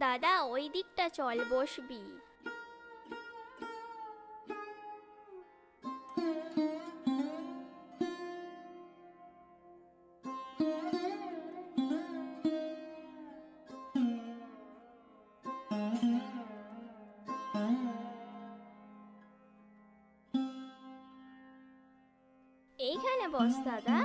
দাদা ওই দিকটা চল, বসবি। এইখানে বস দাদা।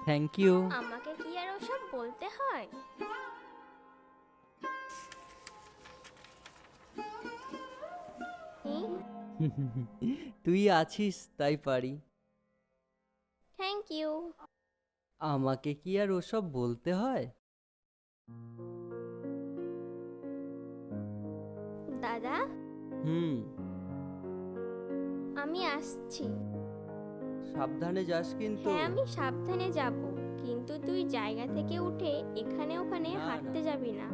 Thank you. আমাকে কি আর ওসব বলতে হয়? তুই আছিস তাই পারি। Thank you. আমাকে কি আর ওসব বলতে হয়? দাদা হুম। আমি আসছি। সাবধানে যাস কিন্তু। হ্যাঁ আমি সাবধানে যাব, কিন্তু তুই জায়গা থেকে উঠে এখানে ওখানে না, হাঁটতে না। যাবি না।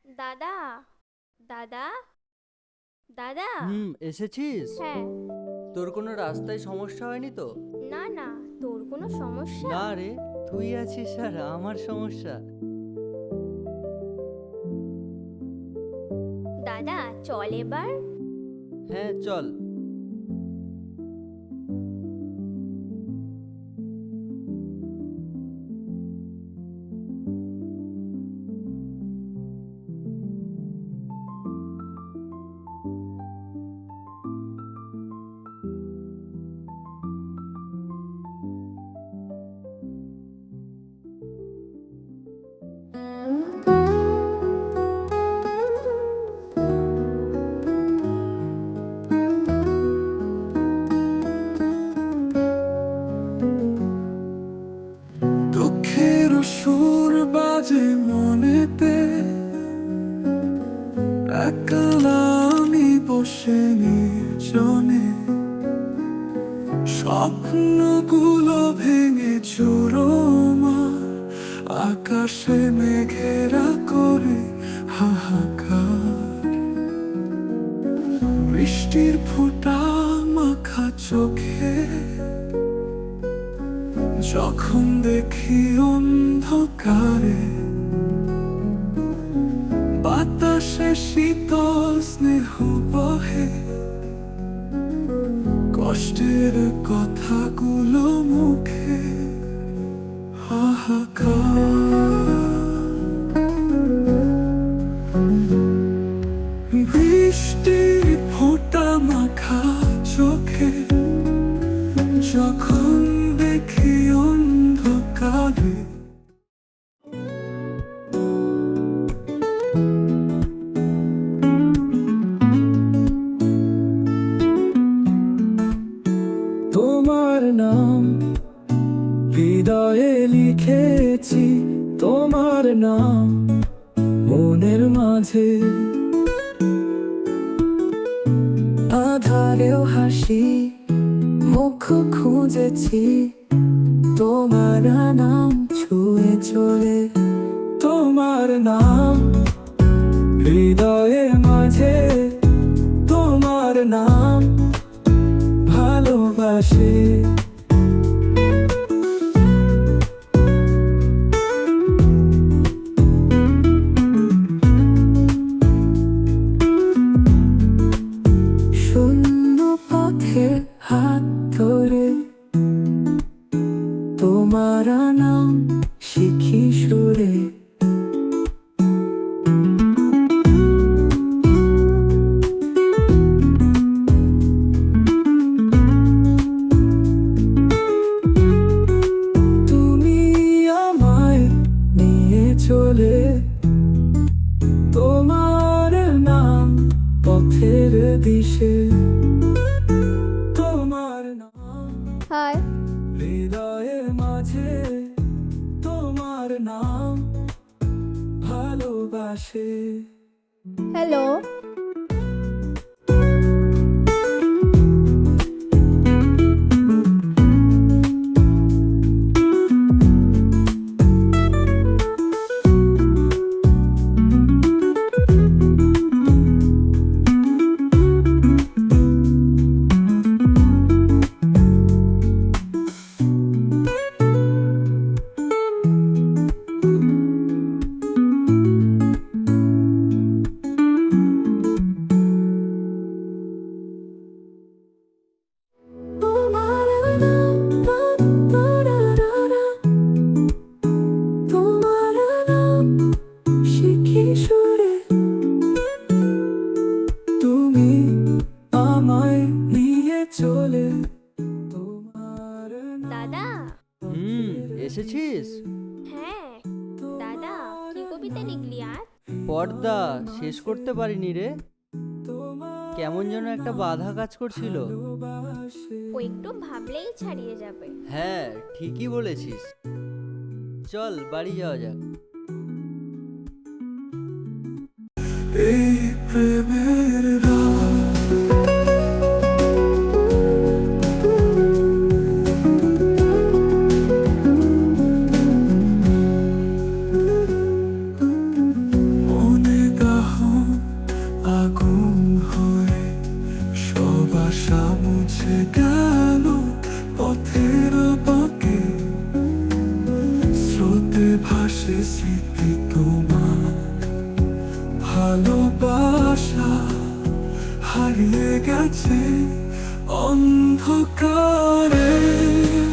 দাদা দাদা দাদা। এসেছিস? হ্যাঁ। তোর কোনো রাস্তায় সমস্যা হয়নি তো? না না, তোর কোনো সমস্যা? না রে, তুই আছিস আর আমার সমস্যা। দাদা চল এবার। হ্যাঁ চল। দুঃখের সুর বাজে মনেতে, একলা আমি বসে নির্জনে, স্বপ্নগুলো ভেঙে চুরমার, আকাশে মেঘেরা করে হাহাকার। বৃষ্টির ফোঁটা মাখা চোখে যখন দেখি অন্ধকারে, বাতাসে শীতল স্নেহ বহে, কষ্টের কথাগুলো মুখে হাহাকার। বৃষ্টি মাঝে আধারেও হাসি মুখ খুঁজেছি তোমার নাম ছুঁয়ে চলে তোমার নাম হৃদয়ের মাঝে তোমার নাম ভালোবাসে শূন্য পথে হাত ধরে তোমার নাম শিখি সুরে তুমি আমায় নিয়ে চলে তোমার নাম পথের দিশে তোমার নাম হাই হৃদয়ের মাঝে তোমার নাম ভালোবাসে হ্যালো তোমার নাম তোমার নাম শিখি সুরে তুমি আমায় নিয়ে চলে তোমার দাদা এসেছিস? হ্যাঁ দাদা কি কবিতা লিখলি আজ? পর্দা শেষ করতে পারিনি রে, কেমন যেন একটা বাধা কাজ করছিল। ও একটু ভাবলেই ছাড়িয়ে যাবে। হ্যাঁ ঠিকই বলেছিস, চল বাড়ি যাওয়া যাক। এই প্রেমের মনে দাহন আগুন হয়ে সব আশা মুছে গেল পথের বাঁকে স্রোতে ভাসে স্মৃতি তোমার ভালোবাসা হারিয়ে গেছে অন্ধকারে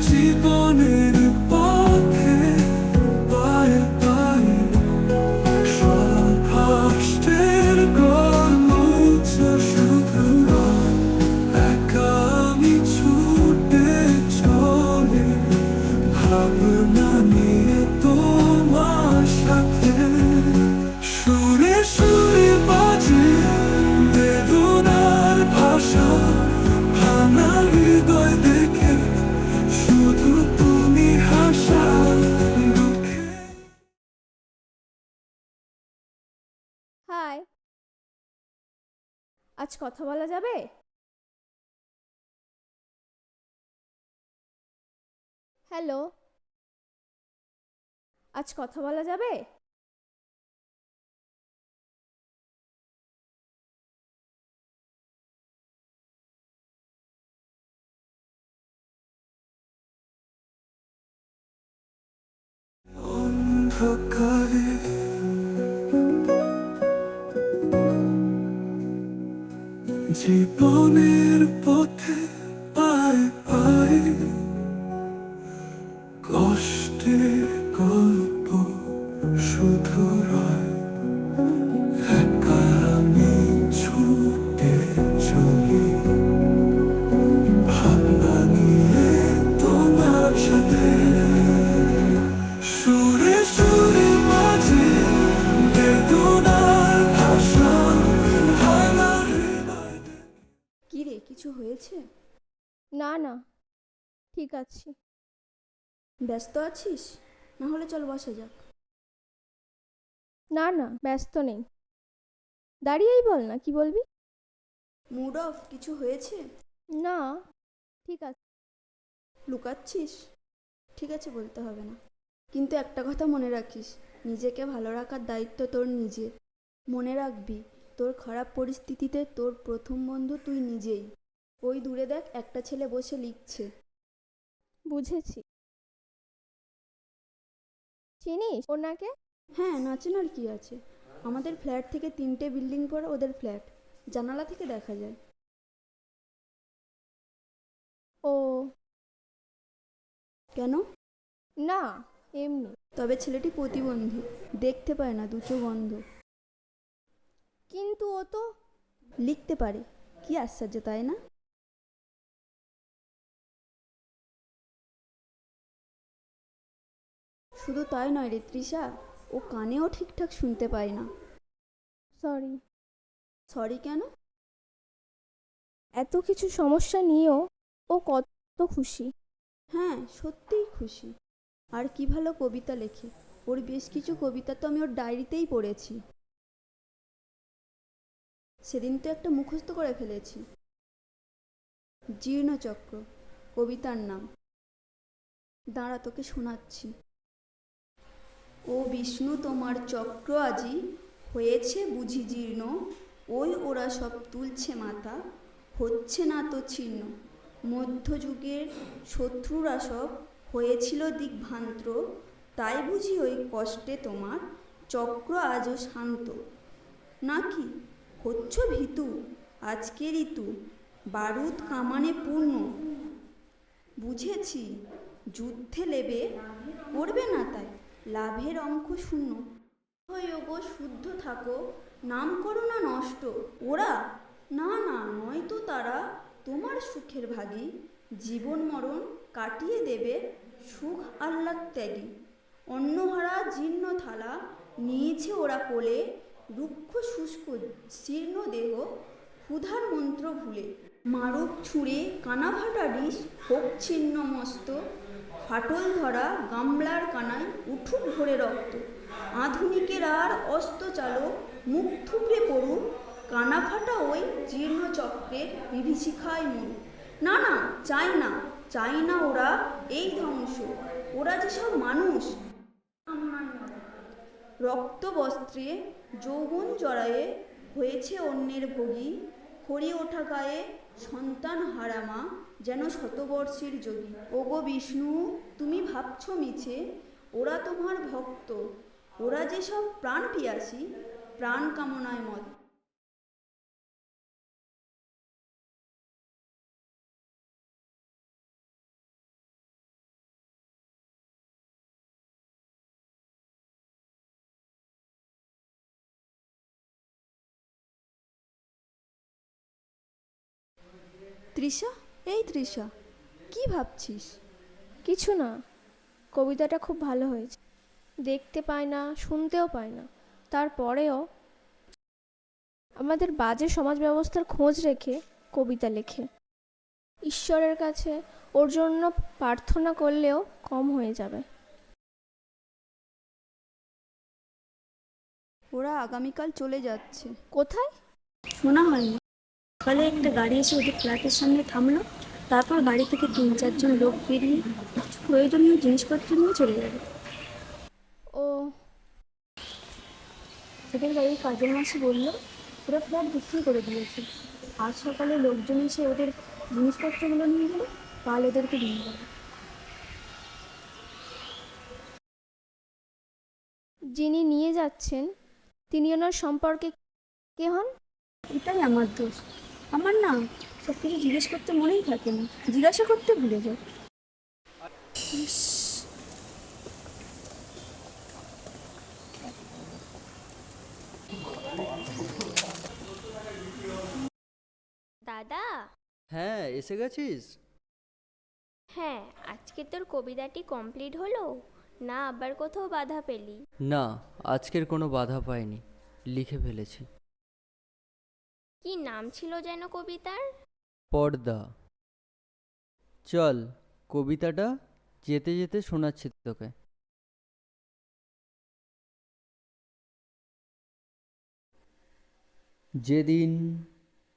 জীবনের পথে পায়ে পায়ে সব কষ্টের গল্প শুধু রয়। একা আমি ছুটে চলে ভাবনা নিয়ে তোমার সাথে সুরে সুরে বাজে বেদনার ভাষা ভাঙা হৃদয় দেখে শুধু তুমি হাসা দুঃখে হাই আজ কথা বলা যাবে? হ্যালো আজ কথা বলা যাবে? অন্ধকারে জীবনের পথে পায়ে পায়ে কষ্টের গল্প শুধু রয়। একা আমি ছুটে চলি ভাবনা নিয়ে তোমার সাথে সুরে সুরে মাঝে বেদনার ভাষা ভাঙা হৃদয়। কি রে, কিছু হয়েছে? না না ঠিক আছি। ব্যস্ত আছিস? না হলে চল বসে যাক। না না ব্যস্ত নেই। দাঁড়িয়েই বল না, কি বলবি? মুড অফ কিছু হয়েছে? না, ঠিক আছে। লুকাচ্ছিস? ঠিক আছে, বলতে হবে না। কিন্তু একটা কথা মনে রাখিস, নিজেকে ভালো রাখার দায়িত্ব তোর নিজের। মনে রাখবি, তোর খারাপ পরিস্থিতিতে তোর প্রথম বন্ধু তুই নিজেই। ওই দূরে দেখ, একটা ছেলে বসে লিখছে। বুঝেছি। চিনিস ওনাকে? হ্যাঁ, না চেনার কি আছে? আমাদের ফ্ল্যাট থেকে 3টে বিল্ডিং পর ওদের ফ্ল্যাট, জানালা থেকে দেখা যায়। ও কেন? না, এমনি। তবে ছেলেটি প্রতিবন্ধী, দেখতে পায় না, দু চোখ অন্ধ। কিন্তু ও তো লিখতে পারে, কি আশ্চর্য তাই না? শুধু তাই নয় রে তৃষা, ও কানেও ঠিকঠাক শুনতে পায় না। সরি। সরি কেন? এত কিছু সমস্যা নিয়েও ও কত খুশি। হ্যাঁ, সত্যিই খুশি। আর কি ভালো কবিতা লেখে। ওর বেশ কিছু কবিতা তো আমি ওর ডায়েরিতেই পড়েছি। সেদিন তো একটা মুখস্থ করে ফেলেছি। জীর্ণচক্র কবিতার নাম। দাঁড়া, তোকে শোনাচ্ছি। ও বিষ্ণু, তোমার চক্র আজি হয়েছে বুঝি জীর্ণ, ওই ওরা সব তুলছে মাথা, হচ্ছে না তো ছিন্ন। মধ্যযুগের শত্রুরা সব হয়েছিল দিগ্ভ্রান্ত, তাই বুঝি ওই কষ্টে তোমার চক্র আজও শান্ত। নাকি হচ্ছ ভীতু, আজকে ঋতু বারুদ কামানে পূর্ণ, বুঝেছি যুদ্ধে লেবে করবে না তাই লাভের অঙ্ক শূন্য। গো শুদ্ধ থাকো, নাম করো না নষ্ট। ওরা না না নয়তো তারা তোমার সুখের ভাগী, জীবন মরণ কাটিয়ে দেবে সুখ আহ্লাদ ত্যাগী। অন্নহারা জীর্ণ থালা নিয়েছে ওরা কোলে, রুক্ষ শুষ্ক শীর্ণ দেহ ক্ষুধার মন্ত্র ভুলে। মারুক ছুঁড়ে কানাফাটা ডিস হোক ছিন্ন মস্ত, ফাটল ধরা গামলার কানায় উঠুক ভরে রক্ত। আধুনিকের আর অস্ত্র চালক মুখ থুবড়ে পড়ুক, কানাফাটা ওই জীর্ণ চক্রের বিভীষিকায় মরুক। না না, চাই না ওরা এই ধ্বংস। ওরা যেসব মানুষ রক্ত বস্ত্রে যৌবন জড়ায়ে হয়েছে অন্যের ভোগী, খড়ি ওঠা গায়ে সন্তান হারামা যেন শতবর্ষের যোগী। ওগো বিষ্ণু, তুমি ভাবছ মিছে, ওরা তোমার ভক্ত। ওরা যেসব প্রাণ পিয়াসী, প্রাণ কামনায় মত। তৃষা, এই তৃষা, কি ভাবছিস? কিছু না, কবিতাটা খুব ভালো হয়েছে। দেখতে পায় না, শুনতেও পায় না, তারপরেও আমাদের বাজে সমাজ ব্যবস্থার খোঁজ রেখে কবিতা লেখে। ঈশ্বরের কাছে ওর জন্য প্রার্থনা করলেও কম হয়ে যাবে। ওরা আগামীকাল চলে যাচ্ছে। কোথায়? শোনা হয়নি? সকালে একটা গাড়ি এসে ওদের ফ্ল্যাটের সামনে থামলো, তারপর গাড়ি থেকে 3-4 জন লোক বেরিয়ে প্রয়োজনীয় জিনিসপত্র নিয়ে চলে যাবে। ও ওদের বাড়ির কাজের মাসি বললো ওরা ফ্ল্যাট বিক্রি করে দিয়েছে। আজ সকালে লোকজন এসে ওদের জিনিসপত্রগুলো নিয়ে গেলে কাল ওদেরকে দিয়ে যাবে। যিনি নিয়ে যাচ্ছেন তিনি ওনার সম্পর্কে কে হন? এটাই আমার দোষ। আমার না সব কিছু জিজ্ঞেস করতে মনেই থাকে না, জিজ্ঞাসা করতে ভুলে যাই। দাদা। হ্যাঁ, এসে গেছিস? হ্যাঁ, আজকে তোর কবিতাটি কমপ্লিট হলো না আবার কোথাও বাধা পেলি? না, আজকের কোনো বাধা পাইনি, লিখে ফেলেছি। কি নাম ছিল যেন কবিতার? পর্দা। চল, কবিতাটা যেতে যেতে শোনাচ্ছি তোকে। যেদিন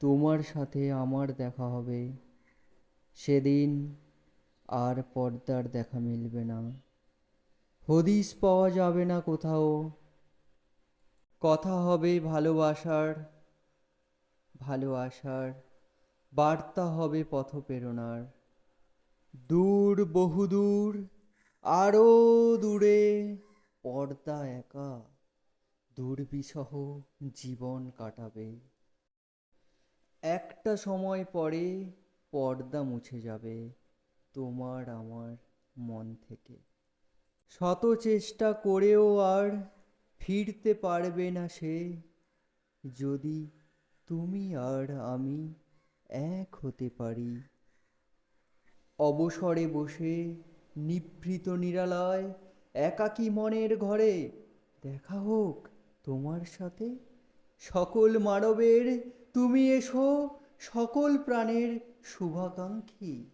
তোমার সাথে আমার দেখা হবে সেদিন আর পর্দার দেখা মিলবে না, হদিস পাওয়া যাবে না কোথাও। কথা হবে ভালোবাসার, ভালোবাসার বার্তা হবে পথপ্রেরণার। দূর বহুদূর আরো দূরে পর্দা একা দুর্বিষহ জীবন কাটাবে। একটা সময় পরে পর্দা মুছে যাবে তোমার আমার মন থেকে। শত চেষ্টা করেও আর ফিরতে পারবে না সে, যদি তুমি আর আমি এক হতে পারি। অবসরে বসে নিভৃত নিরালায় একাকী মনের ঘরে দেখা হোক তোমার সাথে। সকল মানবের তুমি এসো, সকল প্রাণের শুভাকাঙ্ক্ষী।